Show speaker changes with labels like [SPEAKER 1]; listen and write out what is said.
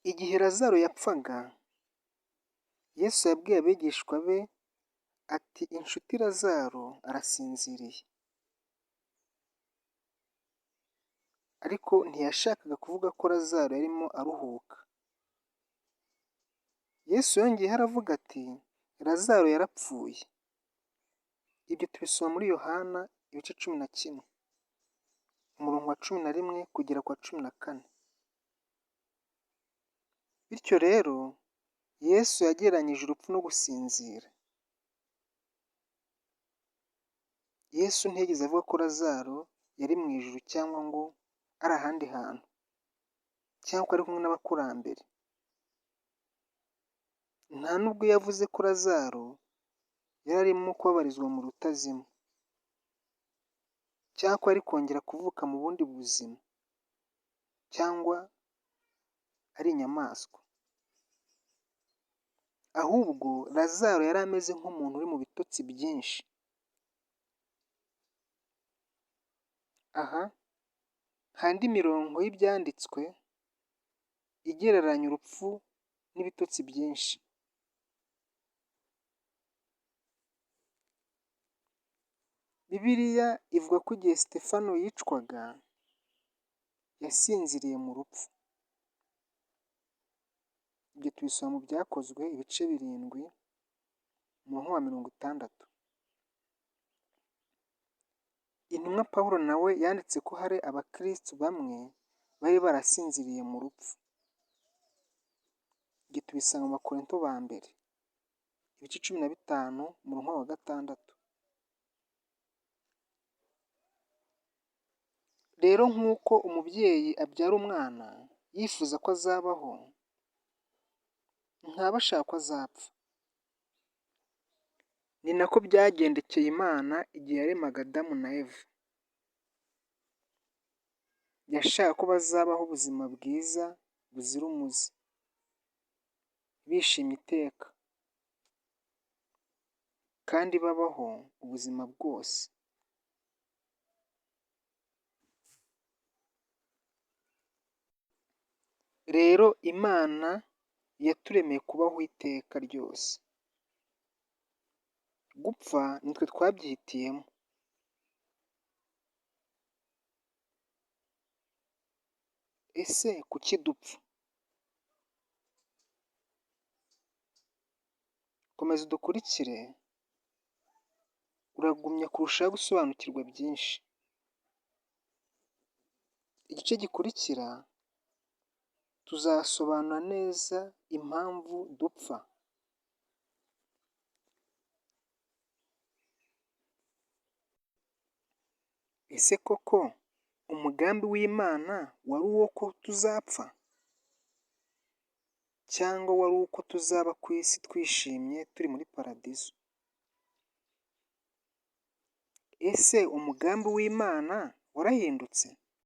[SPEAKER 1] Igihe Lazaro yapfaga, Yesu yabwiye abigishwa be ati inshuti Lazaro arasinziriye. Ariko ntiyashakaga kuvuga ko Lazaro yarimo aruhuka. Yesu yongeyeho aravuga ati Lazaro yarapfuye. Ibyo tubisoma muri Yohana ibice 11, umurongo wa 11 kugera ku wa 14. Bityo rero Yesu yagereranyije urupfu no gusinzira. Yesu ntiyigeze avuga ko Lazaro yari mu ijuru cyangwa ngo ari ahandi hantu, cyangwa ko ari kumwe n'abakurambere. Nta nubwo yavuze ko Lazaro yari arimo kubabarizwa mu rutazima, cyangwa ko ari kongera kuvuka mu bundi buzima, cyangwa ari inyamaswa. Ahubwo Lazaro yari ameze nk'umuntu uri mu bitotsi byinshi. Aha hari indi mirongo y'ibyanditswe igereranya urupfu n'ibitotsi byinshi. Bibiliya ivuga ko igihe Sitefano yicwaga yasinziriye mu rupfu. Ibyo tubisoma mu Byakozwe ibice 7 umurongo wa 60. Intumwa Pawulo nawe yanditse ko hari abakristo bamwe bari barasinziriye mu rupfu. Ibyo tubisanga mu Bakorinto ba mbere ibice 15 umurongo wa 6. Rero nk'uko umubyeyi abyara umwana yifuza ko azabaho, ntaba ashaka ko azapfa. Ni nako byagendekeye Imana igihe yaremaga Adamu na Eva. Yashakaga ko bazabaho ubuzima bwiza buzira umuze, bishimye iteka, kandi babaho ubuzima bwose. Rero Imana yaturemeye kubaho iteka ryose. Gupfa nitwe twabyihitiyemo. Ese kuki dupfa? Komeza udukurikire, uragumya kurushaho gusobanukirwa byinshi. Igice gikurikira tuzasobanura neza impamvu dupfa. Ese koko umugambi w'Imana wari uwo ko tuzapfa? Cyangwa wari uko tuzaba ku isi twishimye turi muri paradizo? Ese umugambi w'Imana warahindutse?